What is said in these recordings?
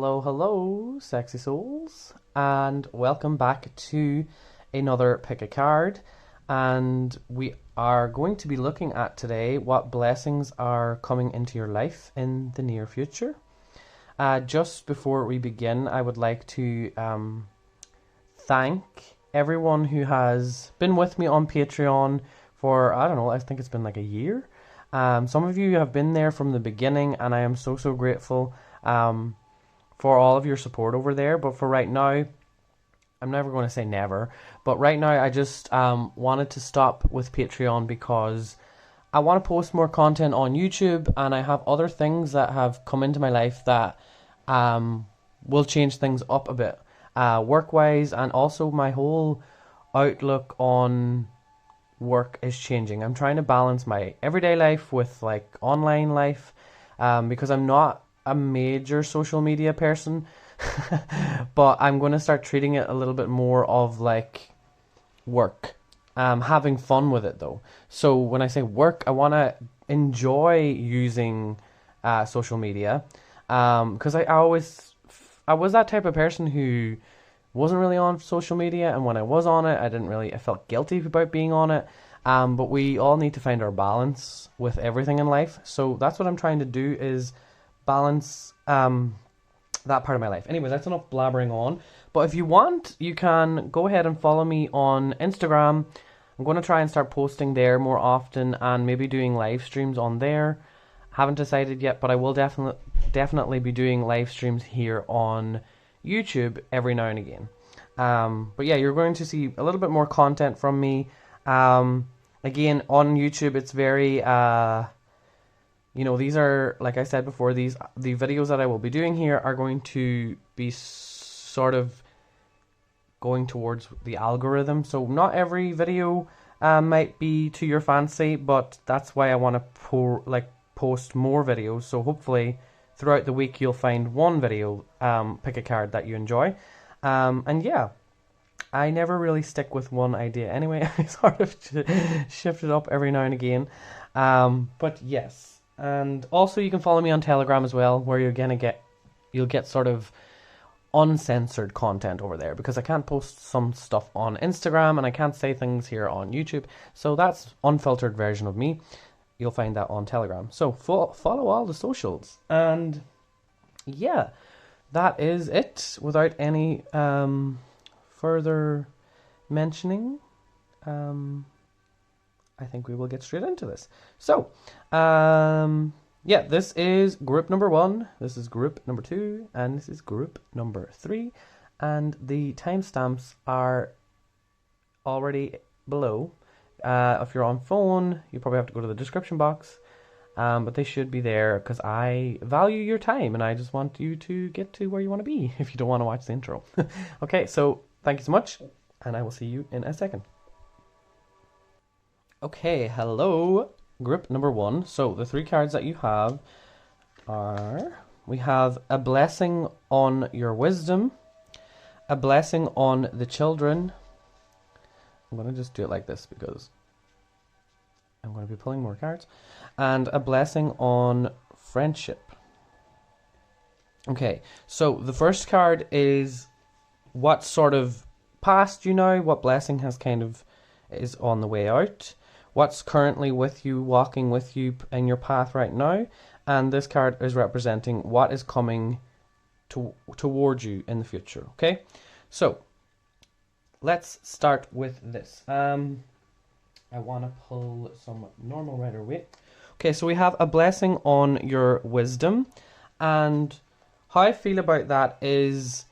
Hello, hello, sexy souls, and welcome back to another Pick a Card. And we are going to be looking at today what blessings are coming into your life in the near future. Just before we begin, I would like to thank everyone who has been with me on Patreon for, I don't know, I think it's been like a year. Some of you have been there from the beginning, and I am so grateful for all of your support over there. But for right now, I'm never going to say never, but right now I just wanted to stop with Patreon because I want to post more content on YouTube, and I have other things that have come into my life that will change things up a bit, work-wise, and also my whole outlook on work is changing. I'm trying to balance my everyday life with like online life, because I'm not a major social media person, but I'm going to start treating it a little bit more of like work, having fun with it though. So when I say work, I want to enjoy using social media, because I was that type of person who wasn't really on social media, and when I was on it, I felt guilty about being on it. But we all need to find our balance with everything in life. So that's what I'm trying to do, is balance that part of my life. Anyway, that's enough blabbering on. But if you want, you can go ahead and follow me on Instagram. I'm going to try and start posting there more often, and maybe doing live streams on there. Haven't decided yet, but I will definitely be doing live streams here on YouTube every now and again. But yeah, you're going to see a little bit more content from me. Again, on YouTube, it's very these are, like I said before, the videos that I will be doing here are going to be sort of going towards the algorithm. So not every video might be to your fancy, but that's why I want to post more videos. So hopefully throughout the week you'll find one video, pick a card that you enjoy. And yeah, I never really stick with one idea anyway. I sort of shift it up every now and again. But yes. And also you can follow me on Telegram as well, where you'll get sort of uncensored content over there, because I can't post some stuff on Instagram and I can't say things here on YouTube. So that's unfiltered version of me. You'll find that on Telegram. So follow all the socials. And yeah, that is it. Without any further mentioning, I think we will get straight into this. So, yeah, this is group number 1, this is group number 2, and this is group number 3. And the timestamps are already below. If you're on phone, you probably have to go to the description box. But they should be there, because I value your time, and I just want you to get to where you want to be if you don't want to watch the intro. Okay, so thank you so much, and I will see you in a second. Okay, hello, group number 1. So the 3 cards that you have are, we have a blessing on your wisdom, a blessing on the children. I'm going to just do it like this because I'm going to be pulling more cards, and a blessing on friendship. Okay, so the first card is what sort of past you now, what blessing has kind of is on the way out, what's currently with you, walking with you in your path right now, and this card is representing what is coming towards you in the future. Okay, so let's start with this. I want to pull some normal rider weight. Okay, so we have a blessing on your wisdom, and how I feel about that is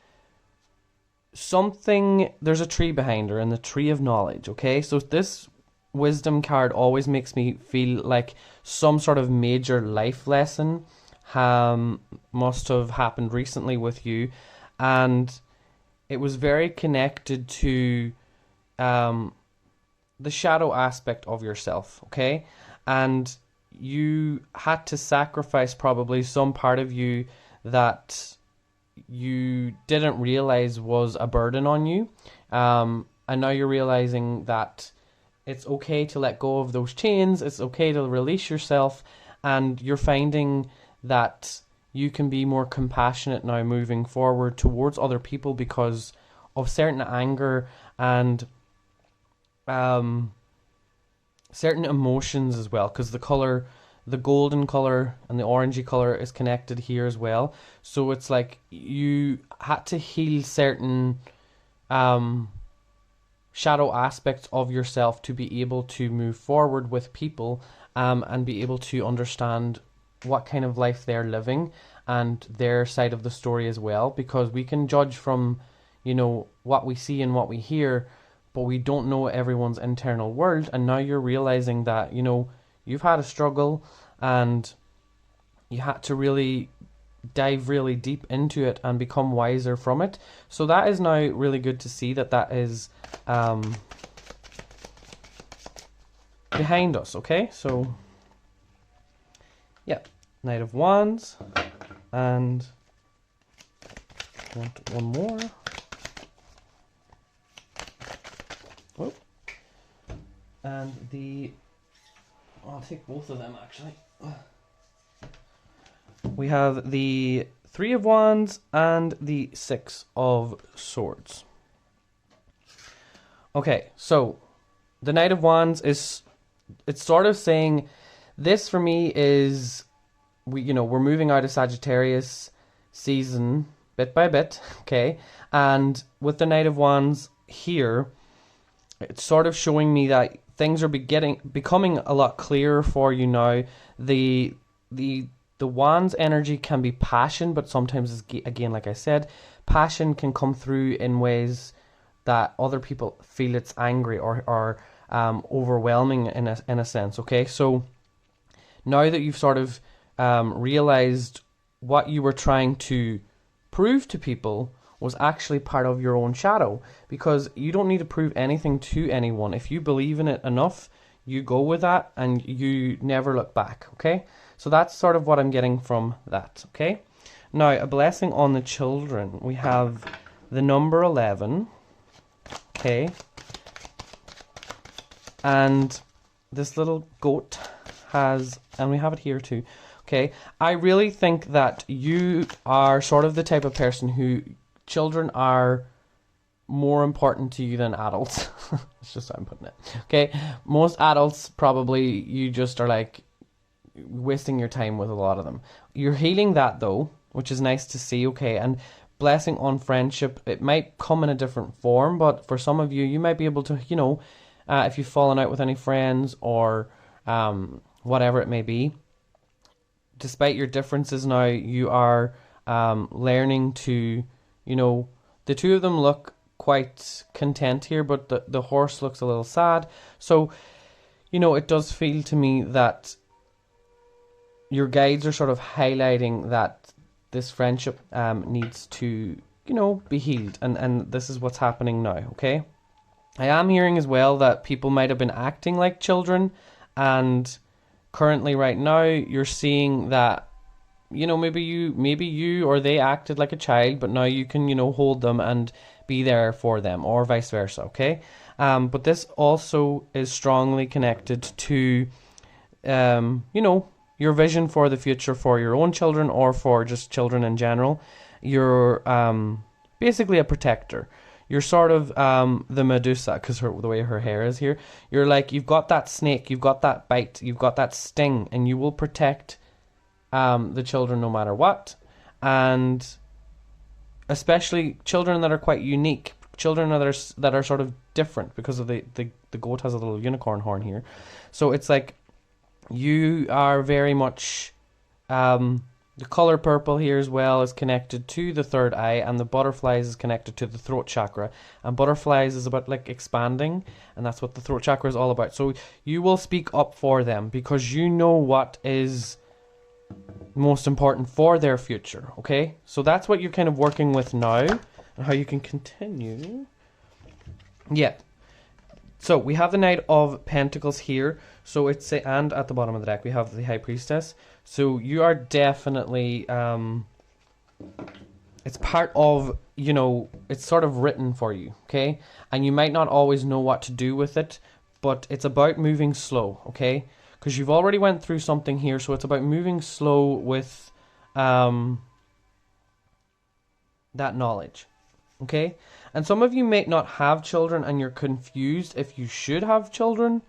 there's a tree behind her, and the tree of knowledge. Okay, so this wisdom card always makes me feel like some sort of major life lesson must have happened recently with you, and it was very connected to the shadow aspect of yourself. Okay, and you had to sacrifice probably some part of you that you didn't realize was a burden on you, and now you're realizing that it's okay to let go of those chains, it's okay to release yourself, and you're finding that you can be more compassionate now moving forward towards other people because of certain anger and certain emotions as well, because the golden color and the orangey color is connected here as well. So it's like you had to heal certain shadow aspects of yourself to be able to move forward with people, and be able to understand what kind of life they're living and their side of the story as well, because we can judge from, you know, what we see and what we hear, but we don't know everyone's internal world. And now you're realizing that, you know, you've had a struggle and you had to really dive really deep into it and become wiser from it. So that is now really good to see that is behind us. Okay, so yeah, Knight of Wands, and want one more. Oh, and I'll take both of them actually. We have the Three of Wands and the Six of Swords. Okay, so the Knight of Wands it's sort of saying, this for me is, we're moving out of Sagittarius season bit by bit, okay? And with the Knight of Wands here, it's sort of showing me that things are becoming a lot clearer for you now. The Wands energy can be passion, but sometimes, again, like I said, passion can come through in ways that other people feel it's angry or overwhelming in a sense, okay? So now that you've sort of realized what you were trying to prove to people was actually part of your own shadow, because you don't need to prove anything to anyone. If you believe in it enough, you go with that and you never look back, okay? So that's sort of what I'm getting from that, okay? Now, a blessing on the children. We have the number 11, okay? And this little goat has, and we have it here too, okay? I really think that you are sort of the type of person who children are more important to you than adults. That's just how I'm putting it, okay? Most adults, probably, you just are like wasting your time with a lot of them. You're healing that though, which is nice to see, okay? And blessing on friendship, it might come in a different form, but for some of you, you might be able to, if you've fallen out with any friends or whatever it may be, despite your differences now, you are learning to, the two of them look quite content here, but the horse looks a little sad. So, it does feel to me that your guides are sort of highlighting that this friendship needs to, be healed. And this is what's happening now, okay? I am hearing as well that people might have been acting like children, and currently right now you're seeing that, maybe you or they acted like a child, but now you can, hold them and be there for them, or vice versa, okay? But this also is strongly connected to, your vision for the future for your own children or for just children in general. You're basically a protector. You're sort of the Medusa, because the way her hair is here. You're like, you've got that snake, you've got that bite, you've got that sting, and you will protect the children no matter what. And especially children that are quite unique, children that are sort of different, because of the goat has a little unicorn horn here. So it's like you are very much the color purple here as well is connected to the third eye, and the butterflies is connected to the throat chakra. And butterflies is about like expanding, and that's what the throat chakra is all about. So you will speak up for them because you know what is most important for their future, okay? So that's what you're kind of working with now, and how you can continue. Yeah. So we have the Knight of Pentacles here. So it's and at the bottom of the deck we have the High Priestess. So you are definitely it's part of, it's sort of written for you, okay? And you might not always know what to do with it, but it's about moving slow, okay? Because you've already went through something here, so it's about moving slow with that knowledge. Okay? And some of you may not have children and you're confused if you should have children.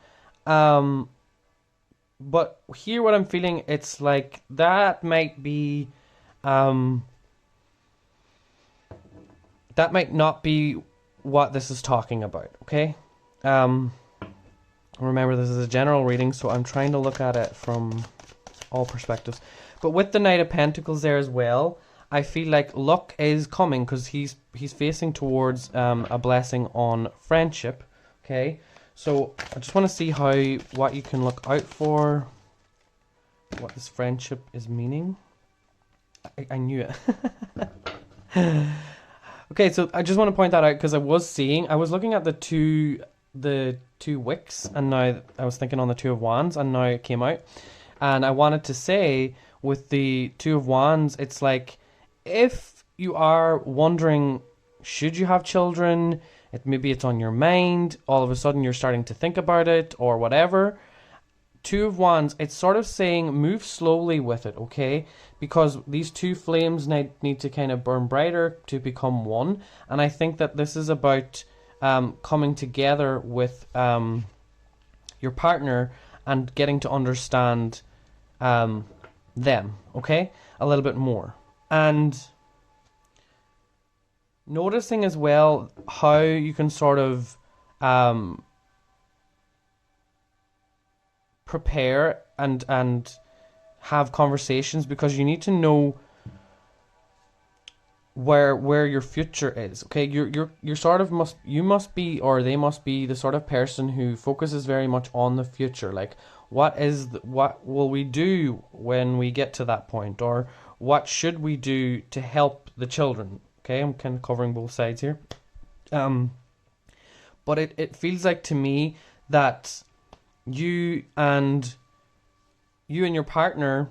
But here what I'm feeling, it's like that might be that might not be what this is talking about, okay? Remember, this is a general reading, so I'm trying to look at it from all perspectives. But with the Knight of Pentacles there as well, I feel like luck is coming because he's facing towards a blessing on friendship, okay? So I just want to see what you can look out for, what this friendship is meaning. I knew it. Okay, so I just want to point that out because I was looking at the two wicks, and now I was thinking on the Two of Wands, and now it came out. And I wanted to say with the Two of Wands, it's like if you are wondering, should you have children? Maybe it's on your mind. All of a sudden you're starting to think about it or whatever. Two of Wands, it's sort of saying move slowly with it, okay? Because these two flames need to kind of burn brighter to become one. And I think that this is about coming together with your partner and getting to understand them, okay? A little bit more. And noticing as well how you can sort of prepare and have conversations, because you need to know where your future is, okay? You're sort of you must be, or they must be, the sort of person who focuses very much on the future, like what will we do when we get to that point, or what should we do to help the children, okay? I'm kind of covering both sides here. But it feels like to me that you and your partner,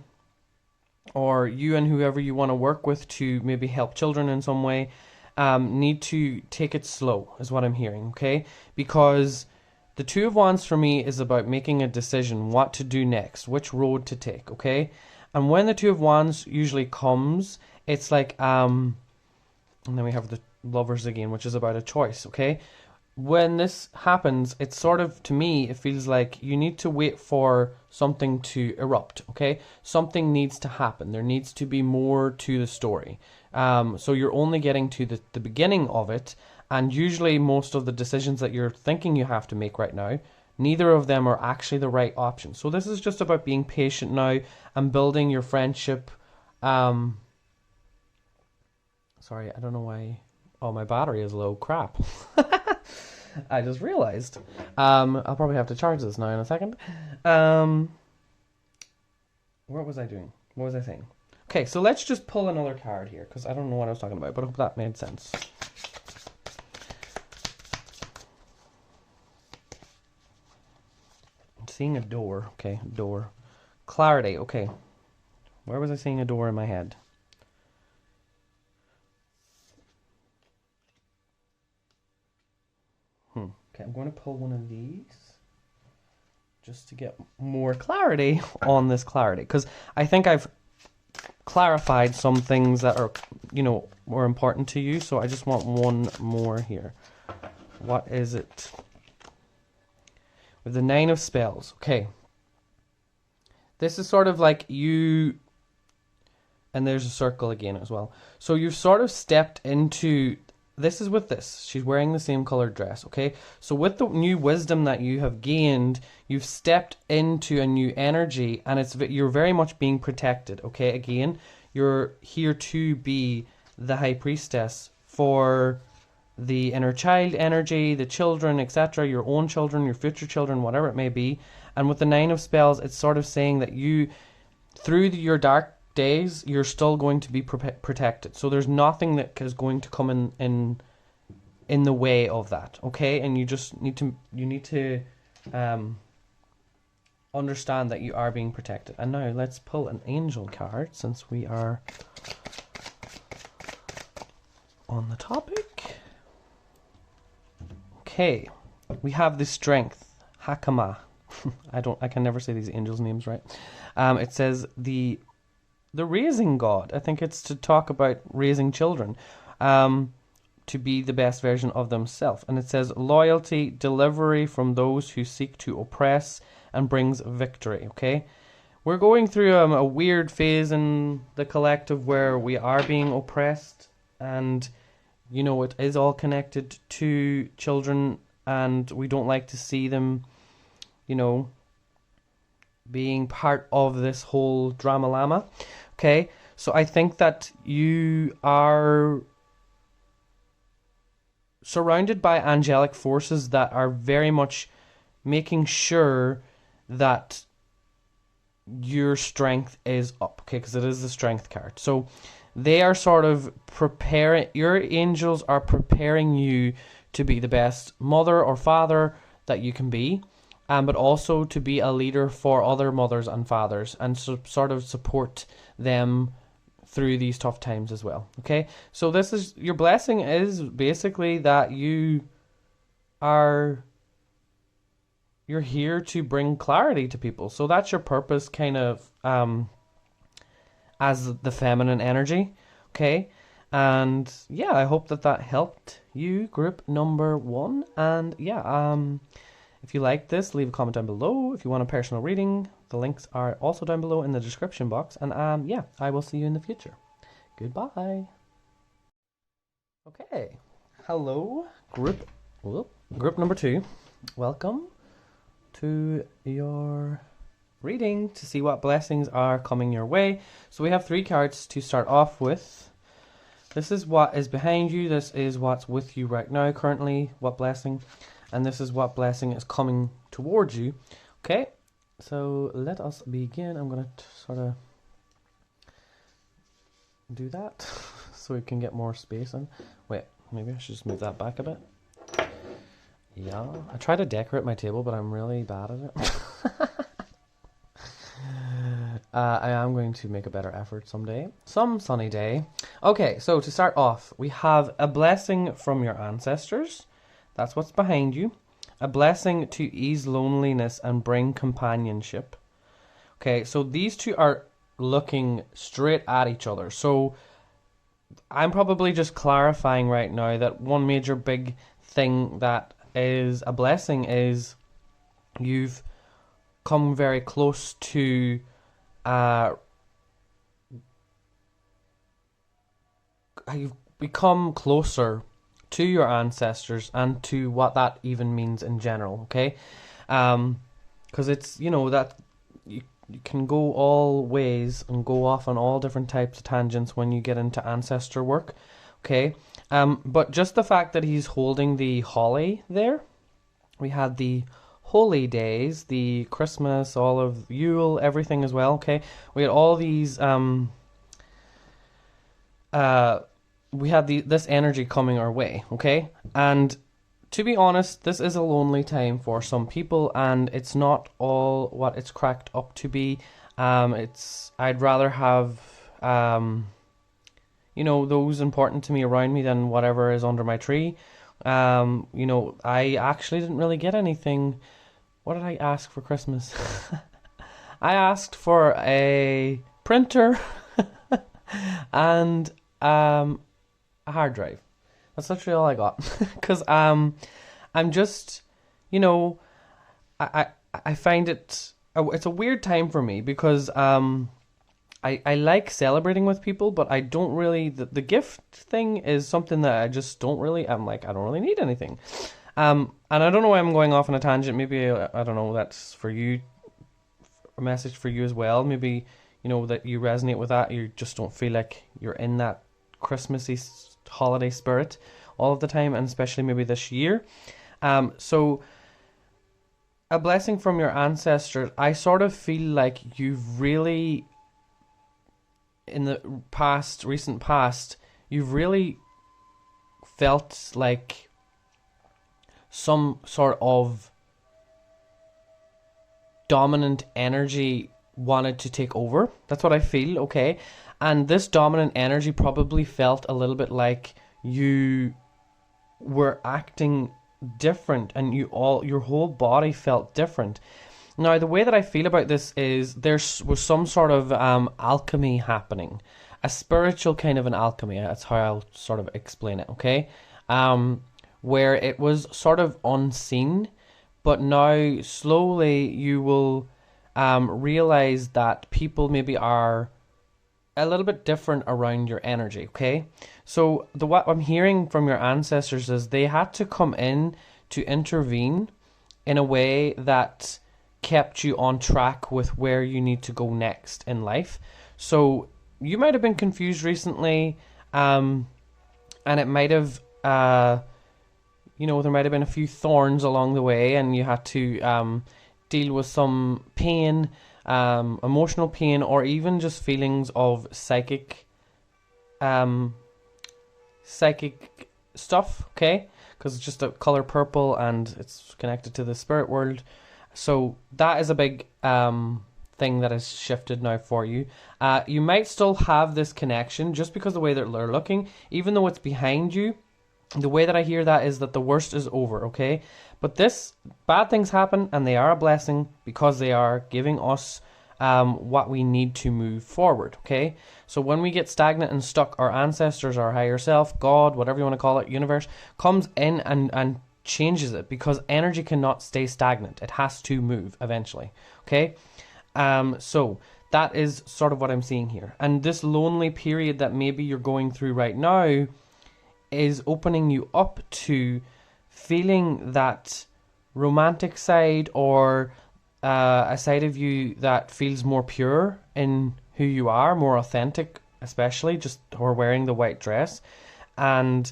or you and whoever you want to work with to maybe help children in some way, need to take it slow, is what I'm hearing, okay? Because the Two of Wands for me is about making a decision, what to do next, which road to take, okay? And when the Two of Wands usually comes, it's like, and then we have the Lovers again, which is about a choice, okay? When this happens, it's sort of, to me, it feels like you need to wait for something to erupt, okay? Something needs to happen. There needs to be more to the story. So you're only getting to the beginning of it, and usually most of the decisions that you're thinking you have to make right now, neither of them are actually the right option. So this is just about being patient now and building your friendship. Sorry, I don't know why. Oh, my battery is low. Crap. I just realized. I'll probably have to charge this now in a second. What was I doing? What was I saying? Okay, so let's just pull another card here, because I don't know what I was talking about, but I hope that made sense. I'm seeing a door. Okay, door. Clarity. Okay. Where was I seeing a door in my head? Okay, I'm going to pull one of these just to get more clarity on this clarity, because I think I've clarified some things that are, more important to you. So I just want one more here. What is it? With the Nine of Spells. Okay. This is sort of like you, and there's a circle again as well. So you've sort of stepped into, this is with this. She's wearing the same colored dress, okay? So with the new wisdom that you have gained, you've stepped into a new energy, and you're very much being protected, okay? Again, you're here to be the High Priestess for the inner child energy, the children, etc., your own children, your future children, whatever it may be. And with the Nine of Spells, it's sort of saying that you, through your dark days, you're still going to be protected. So there's nothing that is going to come in the way of that, okay? And you just need to understand that you are being protected. And now let's pull an angel card, since we are on the topic. Okay, we have the Strength, Hakama. I can never say these angels' names right. It says the the raising God. I think it's to talk about raising children to be the best version of themselves. And it says loyalty, delivery from those who seek to oppress, and brings victory. Okay, we're going through a weird phase in the collective where we are being oppressed, and you know, it is all connected to children, and we don't like to see them, you know, being part of this whole drama llama. Okay, so I think that you are surrounded by angelic forces that are very much making sure that your strength is up, okay, because it is the strength card. So they are sort of preparing, your angels are preparing you to be the best mother or father that you can be, but also to be a leader for other mothers and fathers, and sort of support them through these tough times as well. Okay, so this is your blessing, is basically that you're here to bring clarity to people. So that's your purpose, kind of, as the feminine energy. Okay, and yeah, I hope that helped you, group number 1. And yeah, if you like this, leave a comment down below. If you want a personal reading, the links are also down below in the description box. And yeah, I will see you in the future. Goodbye. Okay, hello, group number 2. Welcome to your reading to see what blessings are coming your way. So we have 3 cards to start off with. This is what is behind you. This is what's with you right now, currently, what blessing. And this is what blessing is coming towards you. Okay, so let us begin. I'm going to sort of do that so we can get more space in. Wait, maybe I should just move that back a bit. Yeah, I try to decorate my table, but I'm really bad at it. I am going to make a better effort someday. Some sunny day. Okay, so to start off, we have a blessing from your ancestors. That's what's behind you. A blessing to ease loneliness and bring companionship. Okay, so these two are looking straight at each other. So I'm probably just clarifying right now that one major big thing that is a blessing is you've come very close to you've become closer to your ancestors and to what that even means in general. Okay, because it's, you know, that you can go all ways and go off on all different types of tangents when you get into ancestor work. Okay, but just the fact that he's holding the holly there, we had the holy days, the Christmas, all of Yule, everything as well. Okay, we had all these we had this energy coming our way. Okay, and to be honest, this is a lonely time for some people, and it's not all what it's cracked up to be. I'd rather have you know, those important to me around me than whatever is under my tree. You know, I actually didn't really get anything. What did I ask for Christmas? I asked for a printer and a hard drive. That's literally all I got. Because I'm just, you know, I find it's a weird time for me because I like celebrating with people, but I don't really, the gift thing is something that I just don't really, I'm like, I don't really need anything. And I don't know why I'm going off on a tangent. Maybe, I don't know, that's for you, a message for you as well. Maybe, you know, that you resonate with that. You just don't feel like you're in that Christmassy holiday spirit all of the time, and especially maybe this year. So a blessing from your ancestors, I sort of feel like you've really, in the recent past, you've really felt like some sort of dominant energy wanted to take over. That's what I feel, okay? And this dominant energy probably felt a little bit like you were acting different, and your whole body felt different. Now, the way that I feel about this is there was some sort of alchemy happening, a spiritual kind of an alchemy. That's how I'll sort of explain it, okay? Where it was sort of unseen, but now slowly you will realize that people maybe are a little bit different around your energy, okay? So what I'm hearing from your ancestors is they had to come in to intervene in a way that kept you on track with where you need to go next in life. So you might have been confused recently, and it might have, there might have been a few thorns along the way, and you had to deal with some pain, emotional pain, or even just feelings of psychic stuff, okay? Because it's just a color purple and it's connected to the spirit world. So that is a big thing that has shifted now for you. You might still have this connection just because the way that they're looking, even though it's behind you. The way that I hear that is that the worst is over, okay? But bad things happen, and they are a blessing because they are giving us what we need to move forward, okay? So when we get stagnant and stuck, our ancestors, our higher self, God, whatever you want to call it, universe, comes in and changes it, because energy cannot stay stagnant. It has to move eventually, okay? So that is sort of what I'm seeing here. And this lonely period that maybe you're going through right now is opening you up to feeling that romantic side, or a side of you that feels more pure in who you are, more authentic, especially just or wearing the white dress. And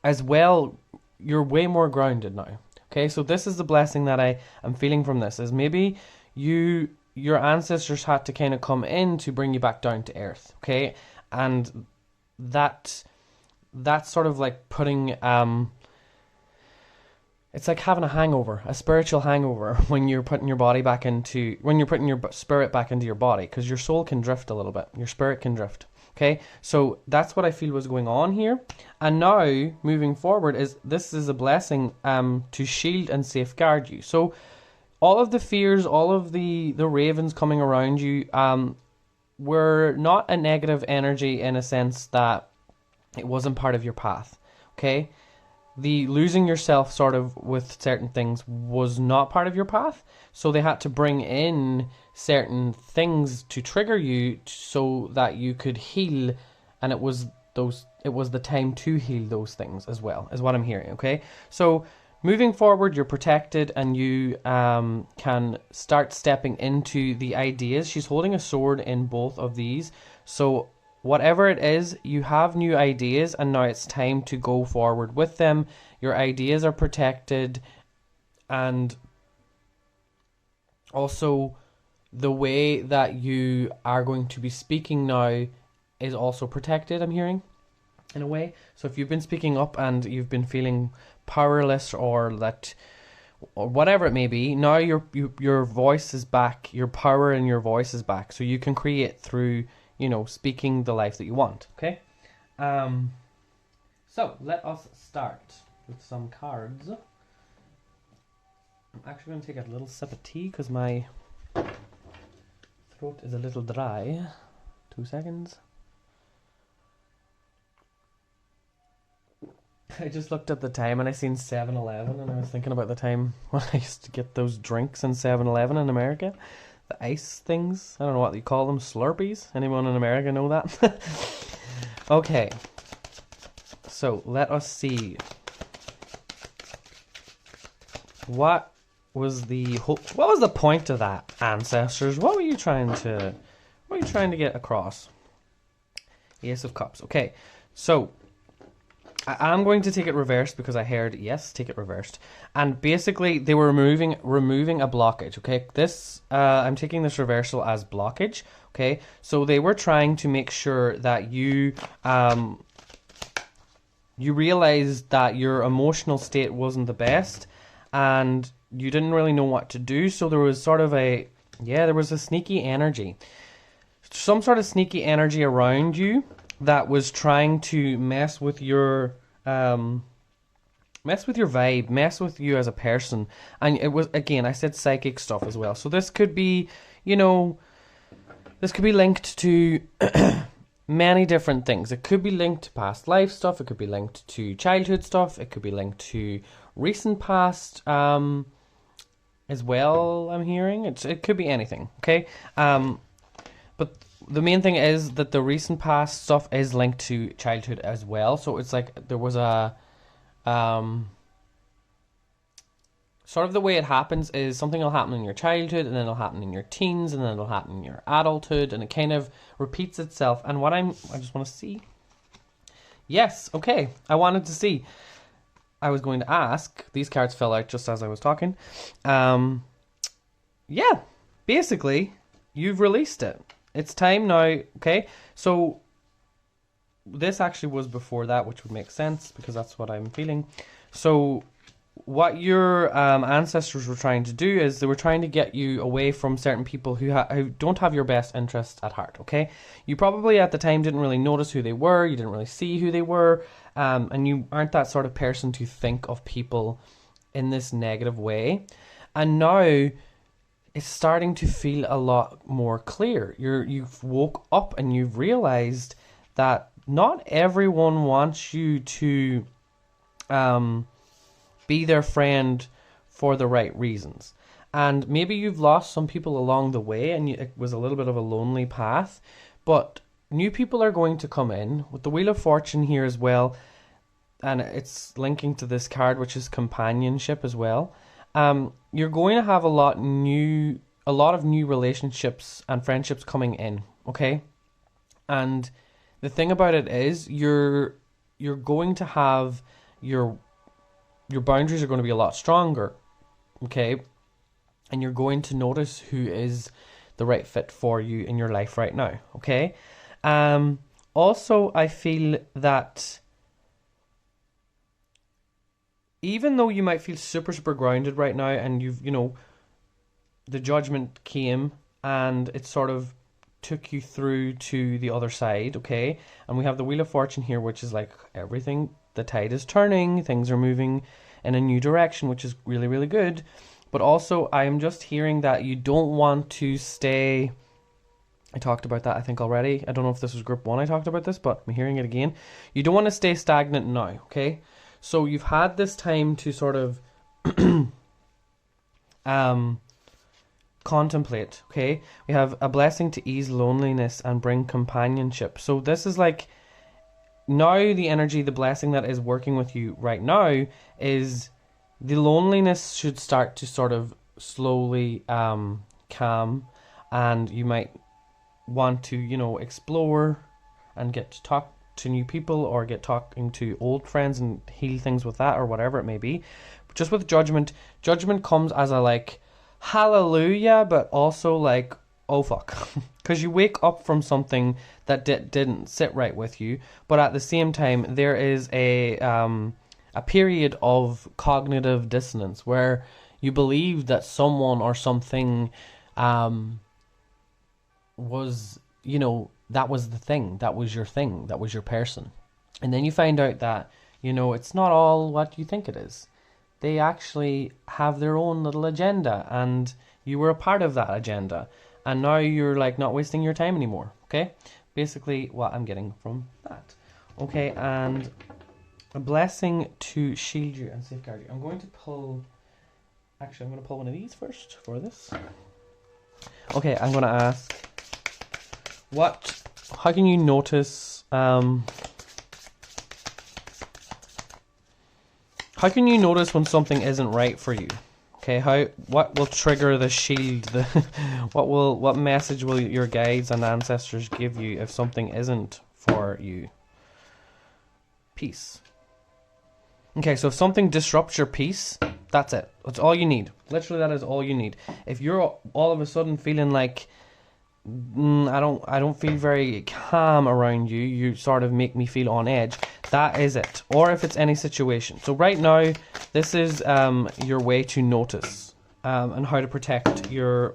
as well, you're way more grounded now. Okay, so this is the blessing that I am feeling from this, is maybe your ancestors had to kind of come in to bring you back down to earth, okay? And that's sort of like putting it's like having a hangover, a spiritual hangover, when you're putting your spirit back into your body, because your soul can drift a little bit, your spirit can drift. Okay, so that's what I feel was going on here. And now, moving forward, this is a blessing to shield and safeguard you. So all of the fears, all of the ravens coming around you were not a negative energy, in a sense that it wasn't part of your path, okay? The losing yourself sort of with certain things was not part of your path, so they had to bring in certain things to trigger you so that you could heal, and it was the time to heal those things as well, is what I'm hearing, okay? So moving forward, you're protected, and you can start stepping into the ideas. She's holding a sword in both of these, so whatever it is, you have new ideas, and now it's time to go forward with them. Your ideas are protected, and also the way that you are going to be speaking now is also protected, I'm hearing, in a way. So if you've been speaking up and you've been feeling powerless, or whatever it may be, now your voice is back, your power in your voice is back, so you can create through speaking the life that you want, okay? So let us start with some cards. I'm actually going to take a little sip of tea because my throat is a little dry. 2 seconds. I just looked at the time and I seen 7-Eleven, and I was thinking about the time when I used to get those drinks in 7-Eleven in America. The ice things. I don't know what you call them. Slurpees. Anyone in America know that? Okay. So let us see. What was the point of that, ancestors? What were you trying to get across? Ace of Cups. Okay. So I'm going to take it reversed because I heard yes, take it reversed. And basically they were removing a blockage, okay? This I'm taking this reversal as blockage, okay? So they were trying to make sure that you realized that your emotional state wasn't the best, and you didn't really know what to do. So there was sort of there was a sneaky energy. Some sort of sneaky energy around you that was trying to mess with your mess with your vibe, mess with you as a person. And it was, again, I said psychic stuff as well. So this could be, you know, this could be linked to many different things. It could be linked to past life stuff. It could be linked to childhood stuff. It could be linked to recent past as well, I'm hearing. It could be anything, okay? But the main thing is that the recent past stuff is linked to childhood as well. So it's like there was a... sort of the way it happens is something will happen in your childhood, and then it'll happen in your teens, and then it'll happen in your adulthood, and it kind of repeats itself. And I just want to see. Yes, okay, I wanted to see. I was going to ask, these cards fell out just as I was talking. Yeah, basically, you've released it. It's time now, okay? So, this actually was before that, which would make sense, because that's what I'm feeling. So, what your ancestors were trying to do is they were trying to get you away from certain people who don't have your best interests at heart, okay? You probably at the time didn't really notice who they were, you didn't really see who they were, and you aren't that sort of person to think of people in this negative way. And now it's starting to feel a lot more clear. You've woke up and you've realized that not everyone wants you to be their friend for the right reasons. And maybe you've lost some people along the way and it was a little bit of a lonely path, but new people are going to come in with the Wheel of Fortune here as well, and it's linking to this card, which is companionship as well. You're going to have a lot of new relationships and friendships coming in, okay? And the thing about it is you're going to have your boundaries are going to be a lot stronger, okay? And you're going to notice who is the right fit for you in your life right now, okay? Also, I feel that even though you might feel super, super grounded right now and the judgment came and it sort of took you through to the other side, okay? And we have the Wheel of Fortune here, which is like everything, the tide is turning, things are moving in a new direction, which is really, really good. But also, I am just hearing that you don't want to stay... I talked about that, I think, already. I don't know if this was group 1 I talked about this, but I'm hearing it again. You don't want to stay stagnant now, okay? So you've had this time to sort of contemplate, okay? We have a blessing to ease loneliness and bring companionship. So this is like... Now the energy, the blessing that is working with you right now is the loneliness should start to sort of slowly calm, and you might want to, explore and get to talk to new people or get talking to old friends and heal things with that or whatever it may be. But just with judgment comes as a like hallelujah, but also like, oh fuck, because you wake up from something that didn't sit right with you, but at the same time there is a period of cognitive dissonance where you believe that someone or something was, that was the thing, that was your person, and then you find out that it's not all what you think it is. They actually have their own little agenda, and you were a part of that agenda. And now you're like not wasting your time anymore, okay? Basically what I'm getting from that. Okay, and a blessing to shield you and safeguard you. I'm going to pull one of these first for this. Okay, I'm going to ask, how can you notice, how can you notice when something isn't right for you? Okay, what will trigger the shield? What message will your guides and ancestors give you if something isn't for you? Peace. Okay, so if something disrupts your peace, that's it. That's all you need. Literally, that is all you need. If you're all of a sudden feeling like I don't feel very calm around you, you sort of make me feel on edge, that is it. Or if it's any situation. So right now, this is your way to notice and how to protect your,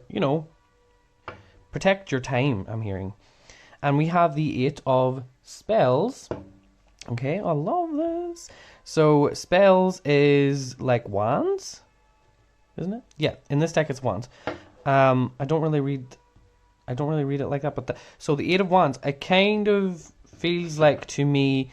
protect your time, I'm hearing. And we have the 8 of spells. Okay, I love this. So spells is like wands, isn't it? Yeah, in this deck it's wands. I don't really read it like that, but so the Eight of Wands, it kind of feels like to me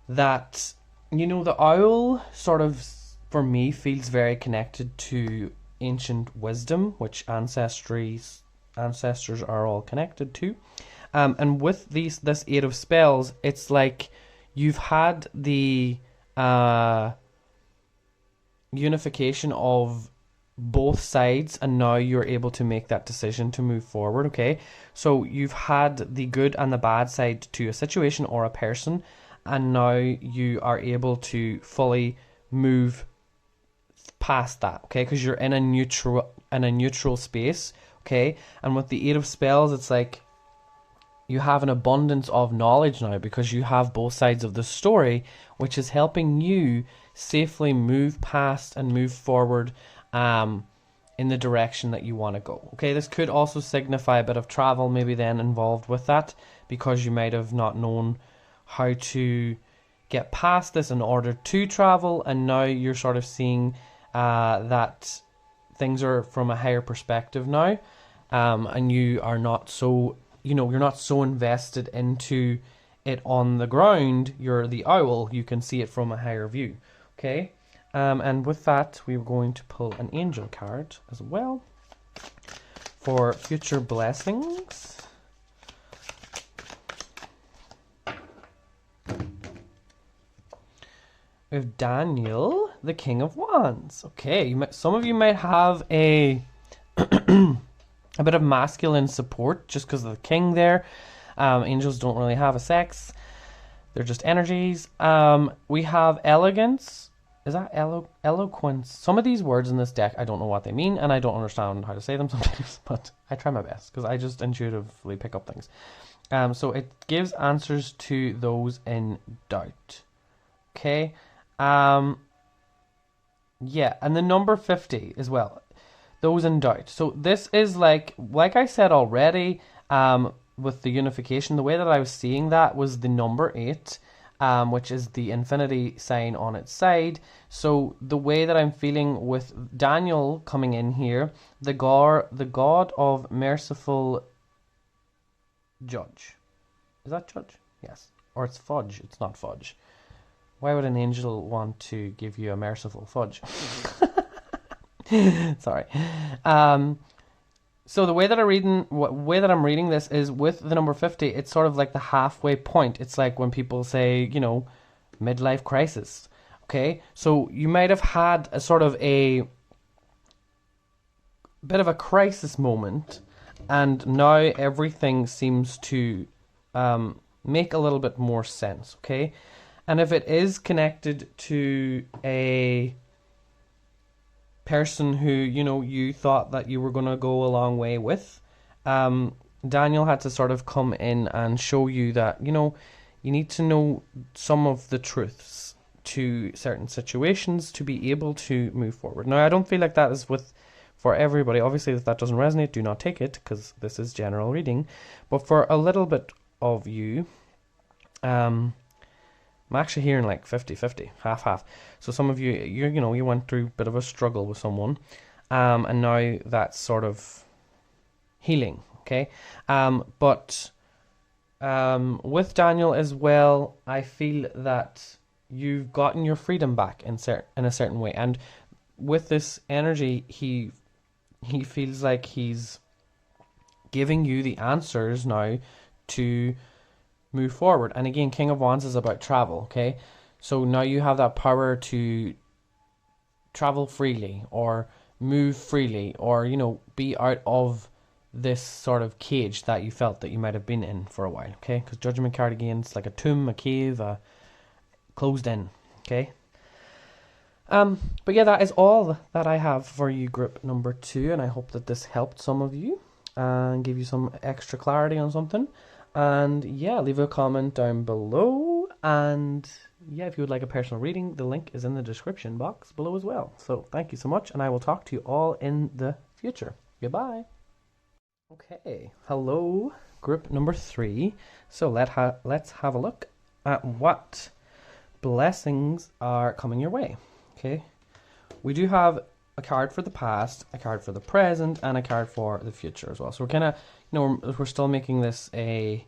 that, you know, the owl sort of, for me, feels very connected to ancient wisdom, which ancestors are all connected to. And with this Eight of Spells, it's like you've had the unification of both sides, and now you're able to make that decision to move forward. Okay, so you've had the good and the bad side to a situation or a person, and now you are able to fully move past that. Okay, because you're in a neutral space. Okay, and with the Eight of Spells, it's like you have an abundance of knowledge now because you have both sides of the story, which is helping you safely move past and move forward in the direction that you want to go. Okay, this could also signify a bit of travel maybe then involved with that, because you might have not known how to get past this in order to travel, and now you're sort of seeing that things are from a higher perspective now, and you are not so, you're not so invested into it on the ground. You're the owl, you can see it from a higher view. Okay, and with that, we're going to pull an angel card as well for future blessings. We have Daniel, the King of Wands. Okay, some of you might have a a bit of masculine support just because of the king there. Angels don't really have a sex. They're just energies. We have elegance. Is that eloquence? Some of these words in this deck, I don't know what they mean, and I don't understand how to say them sometimes, but I try my best because I just intuitively pick up things. So it gives answers to those in doubt. Okay. Yeah, and the number 50 as well. Those in doubt. So this is like I said already, with the unification, the way that I was seeing that was the number 8, which is the infinity sign on its side. So the way that I'm feeling with Daniel coming in here, the god of merciful judge. Is that judge? Yes. Or it's fudge. It's not fudge. Why would an angel want to give you a merciful fudge? Sorry. So the way that I'm reading this is with the number 50, it's sort of like the halfway point. It's like when people say, midlife crisis. Okay? So you might have had a sort of a bit of a crisis moment, and now everything seems to make a little bit more sense. Okay? And if it is connected to a person who, you thought that you were going to go a long way with, Daniel had to sort of come in and show you that, you need to know some of the truths to certain situations to be able to move forward. Now, I don't feel like that is for everybody. Obviously, if that doesn't resonate, do not take it, because this is general reading. But for a little bit of you, I'm actually hearing like 50-50, half-half. So some of you, you went through a bit of a struggle with someone, and now that's sort of healing, okay? But with Daniel as well, I feel that you've gotten your freedom back in a certain way. And with this energy, he feels like he's giving you the answers now to move forward. And again, King of Wands is about travel, okay? So now you have that power to travel freely or move freely, or be out of this sort of cage that you felt that you might have been in for a while, okay? Because Judgment card again, it's like a tomb, a cave, closed in, okay? But yeah, that is all that I have for you, group number 2, and I hope that this helped some of you and give you some extra clarity on something. And yeah, leave a comment down below. And yeah, if you would like a personal reading, the link is in the description box below as well. So thank you so much, and I will talk to you all in the future. Goodbye. Okay, hello, group number 3. So let's have a look at what blessings are coming your way. Okay, we do have a card for the past, a card for the present, and a card for the future as well. So we're kind of, we're still making this a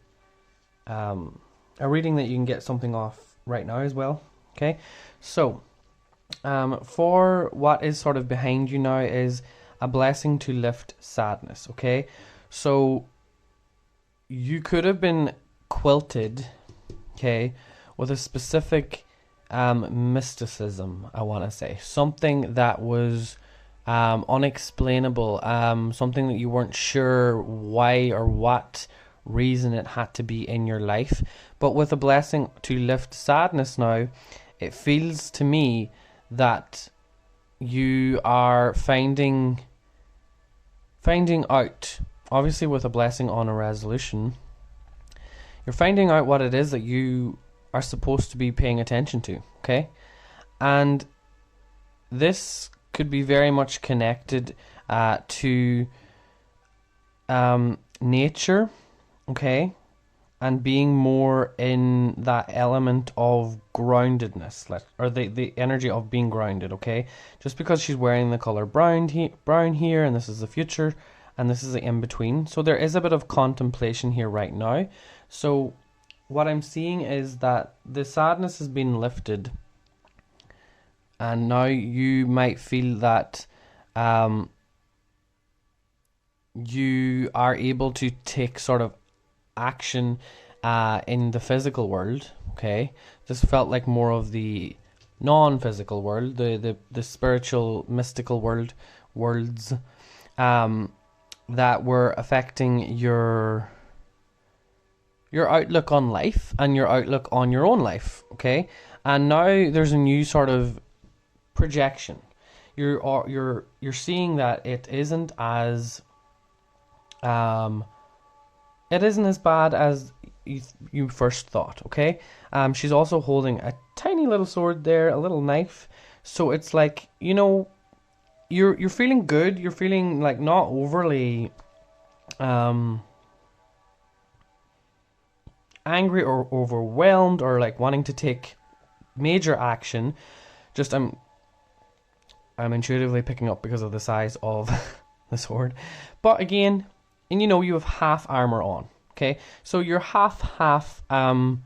reading that you can get something off right now as well. Okay, so for what is sort of behind you now is a blessing to lift sadness. Okay, so you could have been quilted, okay, with a specific mysticism, I want to say. Something that was unexplainable, something that you weren't sure why or what reason it had to be in your life. But with a blessing to lift sadness now, it feels to me that you are finding out, obviously with a blessing on a resolution, you're finding out what it is that you are supposed to be paying attention to, okay? And this could be very much connected to nature, okay? And being more in that element of groundedness, or the energy of being grounded, okay? Just because she's wearing the color brown here, and this is the future, and this is the in-between. So there is a bit of contemplation here right now. So what I'm seeing is that the sadness has been lifted, and now you might feel that you are able to take sort of action in the physical world. Okay, this felt like more of the non-physical world, the spiritual, mystical worlds that were affecting your outlook on life and your outlook on your own life. Okay, and now there's a new sort of projection. You're seeing that it isn't as bad as you first thought, okay? She's also holding a tiny little sword there, a little knife. So it's like, you're feeling good. You're feeling like not overly angry or overwhelmed or like wanting to take major action. Just I'm intuitively picking up because of the size of the sword. But again, and you have half armor on, okay? So you're half on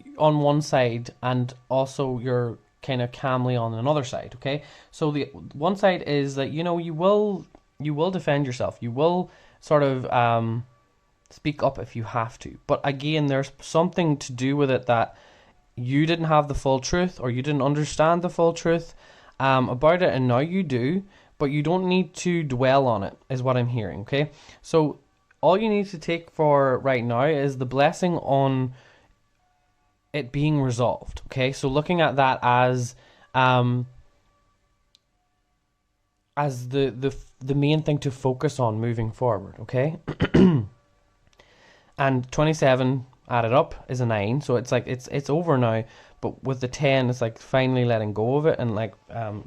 one side, and also you're kind of calmly on another side, okay? So the one side is that you will defend yourself. You will sort of speak up if you have to. But again, there's something to do with it that you didn't have the full truth, or you didn't understand the full truth about it, and now you do. But you don't need to dwell on it, is what I'm hearing, okay? So all you need to take for right now is the blessing on it being resolved, okay? So looking at that as the main thing to focus on moving forward, okay? And 27 added up is a 9, so it's like it's over now. But with the 10, it's like finally letting go of it and like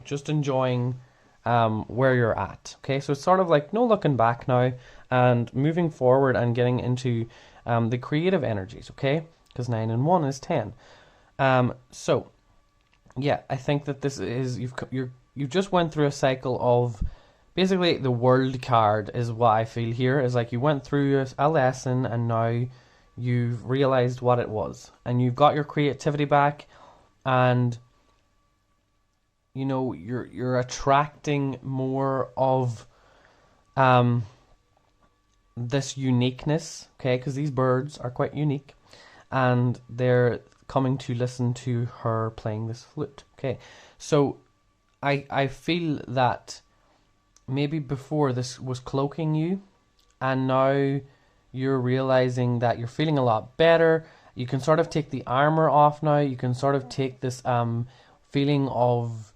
just enjoying where you're at, okay? So it's sort of like no looking back now and moving forward and getting into the creative energies, okay? Because 9 and 1 is 10. So yeah, I think that this is you've just went through a cycle of basically the world card is what I feel here is like you went through a lesson and now you've realized what it was and you've got your creativity back, and you're attracting more of this uniqueness, okay? Because these birds are quite unique, and they're coming to listen to her playing this flute, okay? So I feel that maybe before this was cloaking you, and now you're realizing that you're feeling a lot better. You can sort of take the armor off now. You can sort of take this feeling of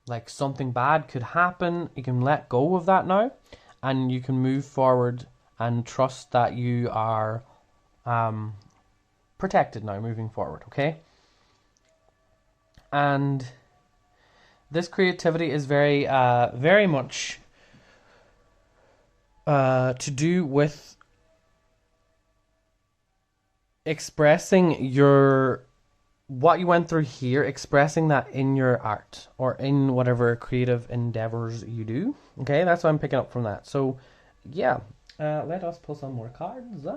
like something bad could happen. You can let go of that now, and you can move forward and trust that you are protected now moving forward, okay? And this creativity is very much to do with expressing what you went through here, expressing that in your art or in whatever creative endeavors you do. Okay, that's what I'm picking up from that. So, yeah, let us pull some more cards.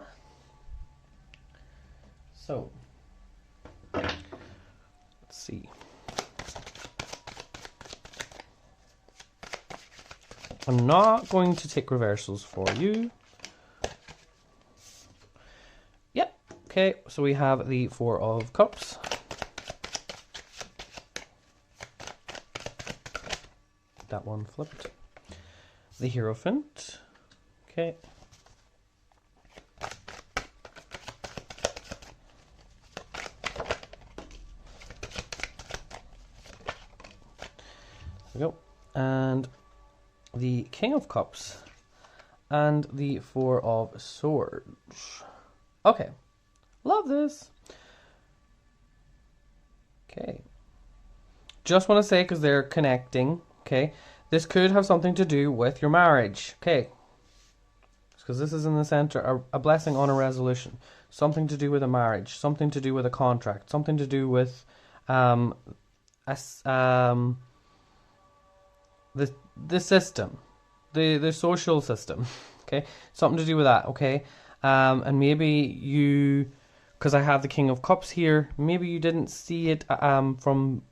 So, let's see. I'm not going to take reversals for you. Yep. Okay, so we have the Four of Cups. That one flipped. The Hierophant. Okay. There we go. And the King of Cups. And the Four of Swords. Okay. Love this. Okay. Just want to say, because they're connecting, okay, this could have something to do with your marriage, okay, because this is in the center, a blessing on a resolution, something to do with a marriage, something to do with a contract, something to do with the system, the social system, okay, something to do with that, okay, and maybe you, because I have the King of Cups here, maybe you didn't see it from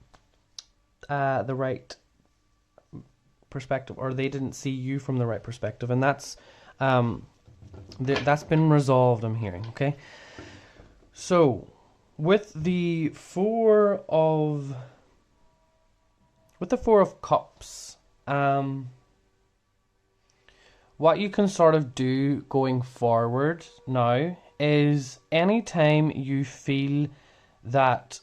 the right perspective, or they didn't see you from the right perspective, and that's been resolved, I'm hearing. Okay, so with the Four of Cups, what you can sort of do going forward now is anytime you feel that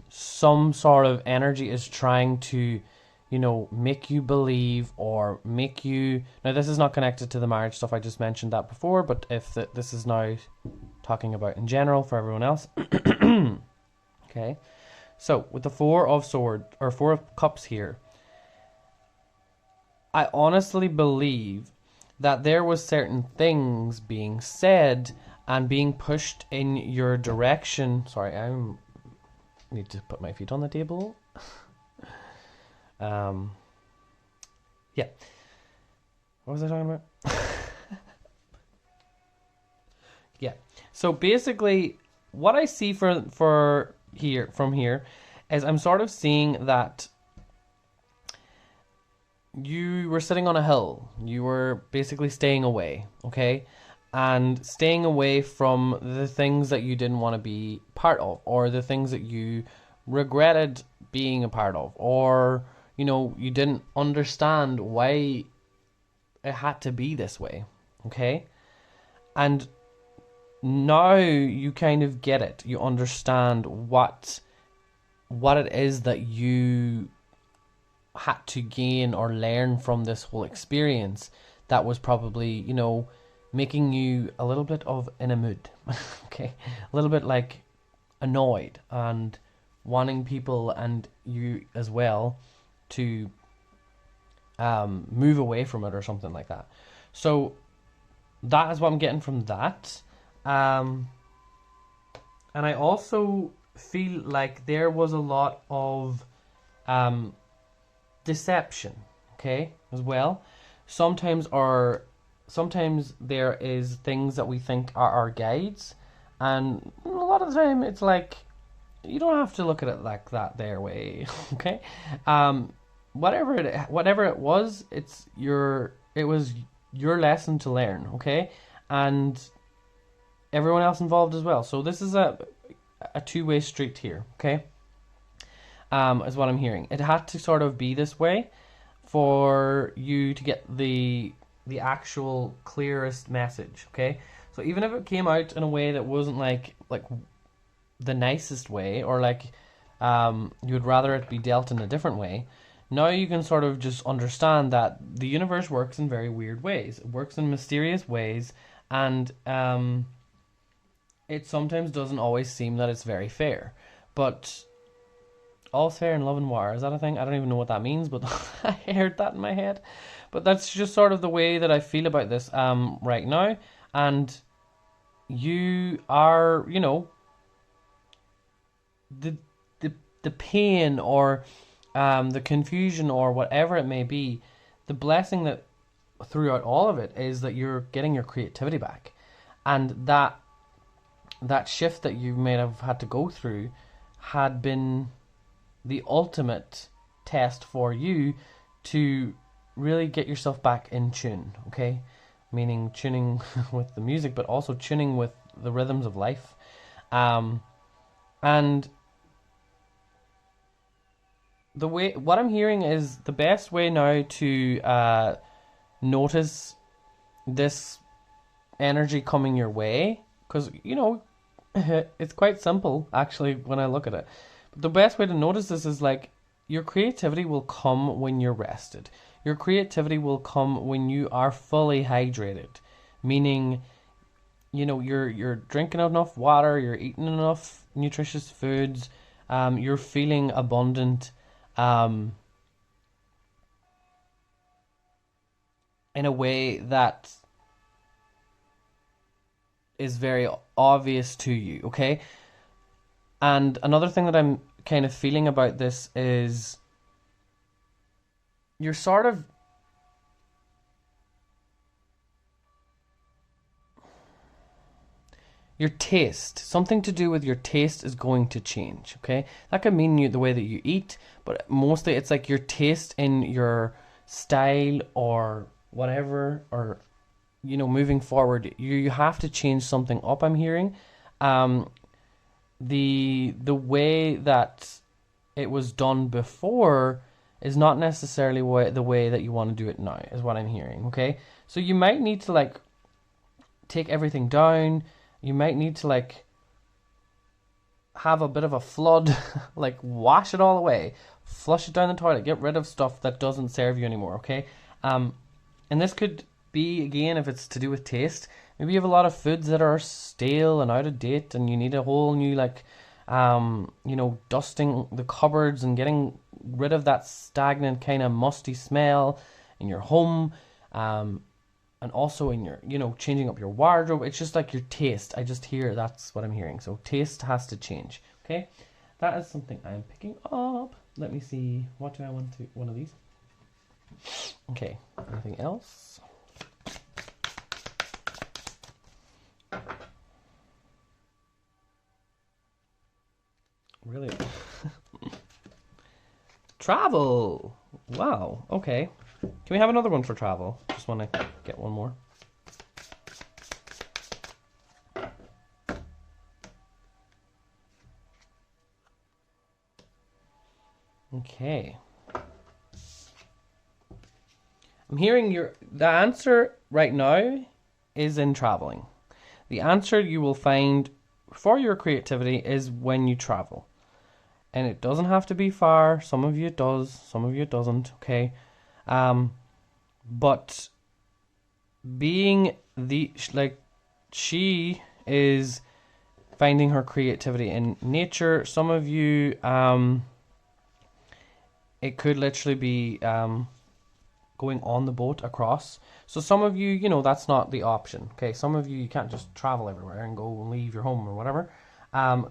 some sort of energy is trying to, you know, make you believe or make you... Now, this is not connected to the marriage stuff. I just mentioned that before, but if this is now talking about in general for everyone else. Okay. So, with the Four of Cups here, I honestly believe that there was certain things being said and being pushed in your direction. Sorry, I need to put my feet on the table. Yeah. What was I talking about? Yeah. So basically, what I see from here is I'm sort of seeing that you were sitting on a hill. You were basically staying away, okay? And staying away from the things that you didn't want to be part of, or the things that you regretted being a part of, or, you know, you didn't understand why it had to be this way, okay? And now you kind of get it. You understand what it is that you had to gain or learn from this whole experience that was probably, you know, making you a little bit in a mood, okay? A little bit like annoyed and wanting people and you as well to move away from it or something like that. So that is what I'm getting from that. And I also feel like there was a lot of deception, okay, as well. Sometimes there is things that we think are our guides, and a lot of the time it's like, you don't have to look at it like that their way, okay? Whatever it was, it was your lesson to learn, okay? And everyone else involved as well. So this is a two-way street here, okay? Is what I'm hearing. It had to sort of be this way for you to get the actual clearest message, okay? So even if it came out in a way that wasn't like the nicest way, or like you would rather it be dealt in a different way, now you can sort of just understand that the universe works in very weird ways. It works in mysterious ways, and it sometimes doesn't always seem that it's very fair. But all's fair in love and war. Is that a thing? I don't even know what that means, but I heard that in my head. But that's just sort of the way that I feel about this right now. And you are, you know, the the the pain or the confusion or whatever it may be, the blessing that throughout all of it is that you're getting your creativity back, and that shift that you may have had to go through had been the ultimate test for you to really get yourself back in tune, okay? Meaning tuning with the music, but also tuning with the rhythms of life. And the way, what I'm hearing is the best way now to notice this energy coming your way, because, you know, it's quite simple actually when I look at it. But the best way to notice this is like your creativity will come when you're rested. Your creativity will come when you are fully hydrated, meaning, you know, you're drinking enough water, you're eating enough nutritious foods, you're feeling abundant, in a way that is very obvious to you, okay? And another thing that I'm kind of feeling about this is you're sort of your taste, something to do with your taste is going to change, okay? That could mean the way that you eat, but mostly it's like your taste in your style or whatever, or, you know, moving forward, you have to change something up, I'm hearing. The way that it was done before is not necessarily the way that you want to do it now, is what I'm hearing, okay? So you might need to like take everything down. You might need to like have a bit of a flood, like wash it all away, flush it down the toilet, get rid of stuff that doesn't serve you anymore, okay? And this could be, again, if it's to do with taste, maybe you have a lot of foods that are stale and out of date and you need a whole new like, you know, dusting the cupboards and getting rid of that stagnant kind of musty smell in your home, and also in your, you know, changing up your wardrobe. It's just like your taste. I just hear, that's what I'm hearing. So taste has to change, okay? That is something I'm picking up. Let me see, what do I want to, one of these? Okay, anything else? Really? Travel! Wow, okay. Can we have another one for travel? Just want to get one more. Okay. I'm hearing the answer right now is in traveling. The answer you will find for your creativity is when you travel. And it doesn't have to be far. Some of you it does, some of you it doesn't, okay? But being she is finding her creativity in nature. Some of you, it could literally be going on the boat across. So some of you, you know, that's not the option, okay? Some of you can't just travel everywhere and go and leave your home or whatever.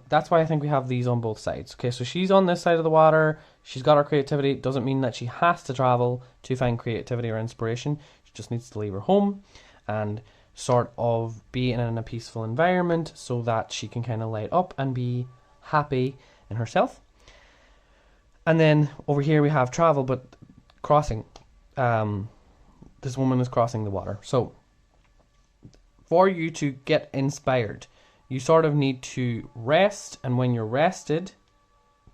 That's why I think we have these on both sides. Okay, so she's on this side of the water. She's got her creativity. It doesn't mean that she has to travel to find creativity or inspiration. She just needs to leave her home and sort of be in a peaceful environment so that she can kind of light up and be happy in herself. And then over here we have travel, but crossing. This woman is crossing the water. So for you to get inspired, you sort of need to rest, and when you're rested,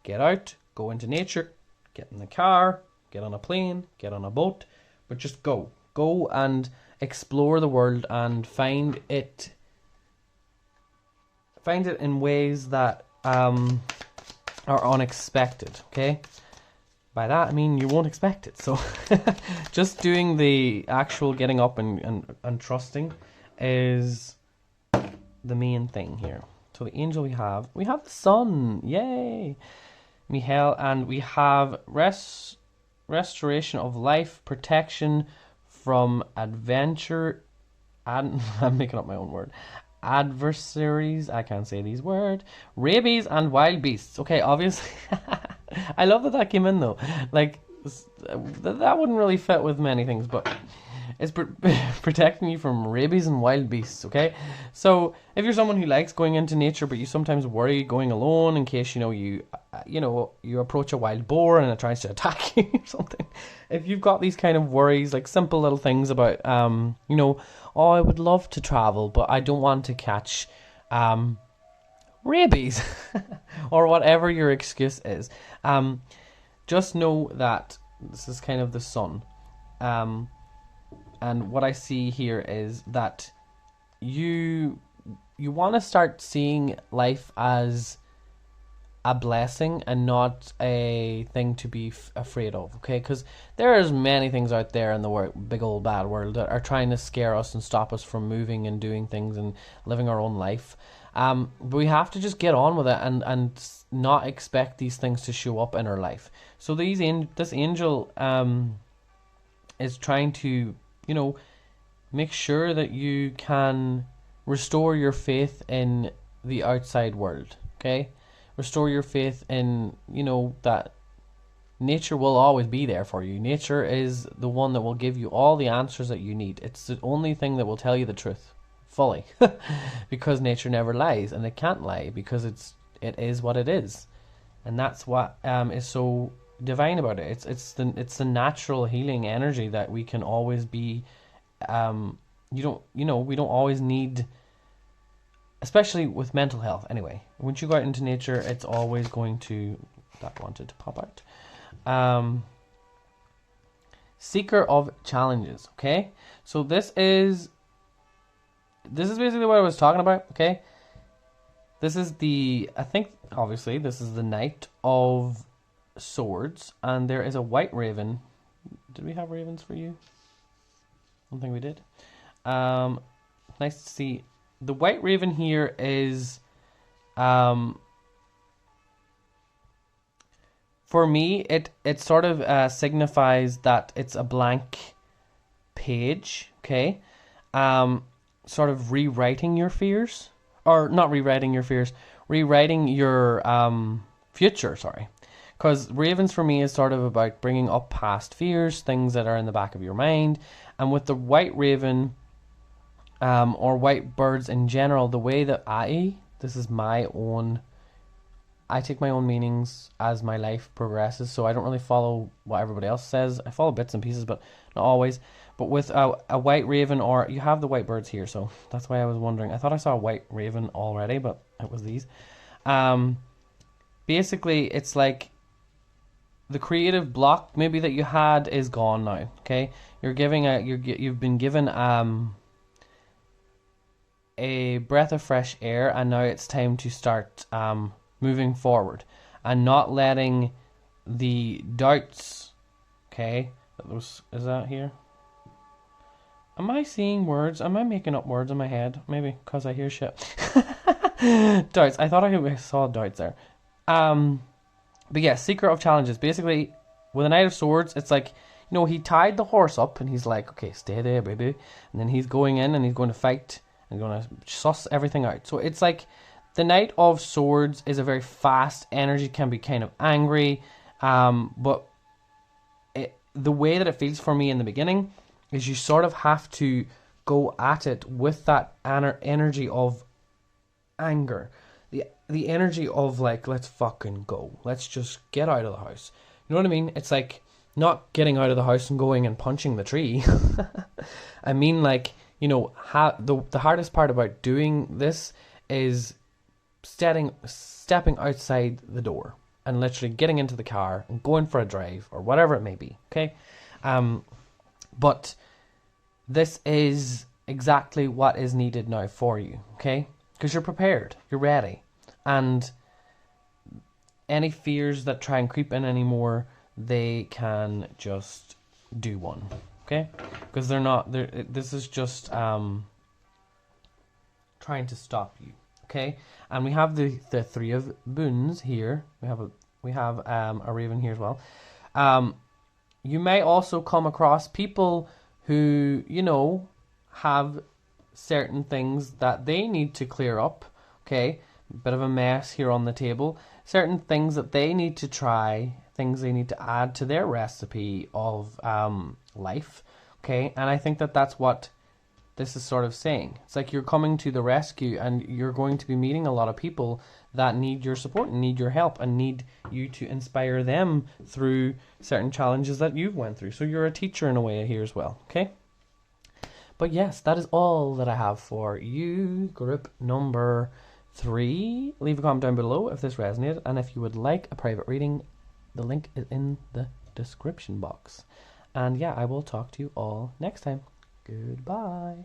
get out, go into nature, get in the car, get on a plane, get on a boat, but just go. Go and explore the world and find it in ways that are unexpected, okay? By that I mean you won't expect it. So just doing the actual getting up and trusting is the main thing here. So the angel we have the sun, yay, Michael, and we have restoration of life, protection, from adventure, I'm making up my own word, adversaries, I can't say these words, rabies and wild beasts. Okay, obviously, I love that came in though. Like, that wouldn't really fit with many things, but it's protecting you from rabies and wild beasts, okay? So if you're someone who likes going into nature, but you sometimes worry going alone in case, you approach a wild boar and it tries to attack you or something. If you've got these kind of worries, like simple little things about, oh, I would love to travel, but I don't want to catch rabies or whatever your excuse is. Just know that this is kind of the sun. And what I see here is that you want to start seeing life as a blessing and not a thing to be afraid of, okay? Because there's many things out there in the big old bad world that are trying to scare us and stop us from moving and doing things and living our own life. But we have to just get on with it and not expect these things to show up in our life. So this angel is trying to, make sure that you can restore your faith in the outside world, okay? Restore your faith in, that nature will always be there for you. Nature is the one that will give you all the answers that you need. It's the only thing that will tell you the truth fully because nature never lies, and it can't lie because it is what it is. And that's what is so divine about it. It's the natural healing energy that we can always be. We don't always need, especially with mental health. Anyway, once you go out into nature, it's always going to. That wanted to pop out. Seeker of challenges. Okay, so this is basically what I was talking about. Okay, this is obviously this is the Knight of Swords, and there is a white raven. Did we have ravens for you? I don't think we did. Nice to see. The white raven here is, for me, it sort of signifies that it's a blank page, okay? Sort of rewriting your fears, or not rewriting your fears, rewriting your future, sorry. Because ravens for me is sort of about bringing up past fears, things that are in the back of your mind. And with the white raven, or white birds in general, the way that I take my own meanings as my life progresses. So I don't really follow what everybody else says. I follow bits and pieces, but not always. But with a white raven, or you have the white birds here, so that's why I was wondering. I thought I saw a white raven already, but it was these. Basically, it's like the creative block maybe that you had is gone now. Okay, you've been given a breath of fresh air, and now it's time to start moving forward and not letting the doubts. Okay, is that here? Am I seeing words? Am I making up words in my head? Maybe because I hear shit. Doubts. I thought I saw doubts there. But yeah, Seeker of Challenges. Basically, with a Knight of Swords, it's like, he tied the horse up and he's like, okay, stay there, baby. And then he's going in and he's going to fight and going to suss everything out. So it's like the Knight of Swords is a very fast energy, can be kind of angry. But the way that it feels for me in the beginning is you sort of have to go at it with that energy of anger. The energy of like, let's fucking go. Let's just get out of the house. You know what I mean? It's like not getting out of the house and going and punching the tree. I mean, like, the hardest part about doing this is stepping outside the door and literally getting into the car and going for a drive or whatever it may be. Okay. But this is exactly what is needed now for you. Okay. Because you're prepared. You're ready. And any fears that try and creep in anymore, they can just do one, okay? Because this is just trying to stop you, okay? And we have the three of boons here. We have a raven here as well. You may also come across people who, you know, have certain things that they need to clear up. Okay, bit of a mess here on the table. Certain things that they need to try, things they need to add to their recipe of life. Okay, and I think that that's what this is sort of saying. It's like you're coming to the rescue and you're going to be meeting a lot of people that need your support and need your help and need you to inspire them through certain challenges that you've went through. So you're a teacher in a way here as well, okay? But yes, that is all that I have for you, group number 3. Leave a comment down below if this resonated, and if you would like a private reading, the link is in the description box. And yeah, I will talk to you all next time. Goodbye.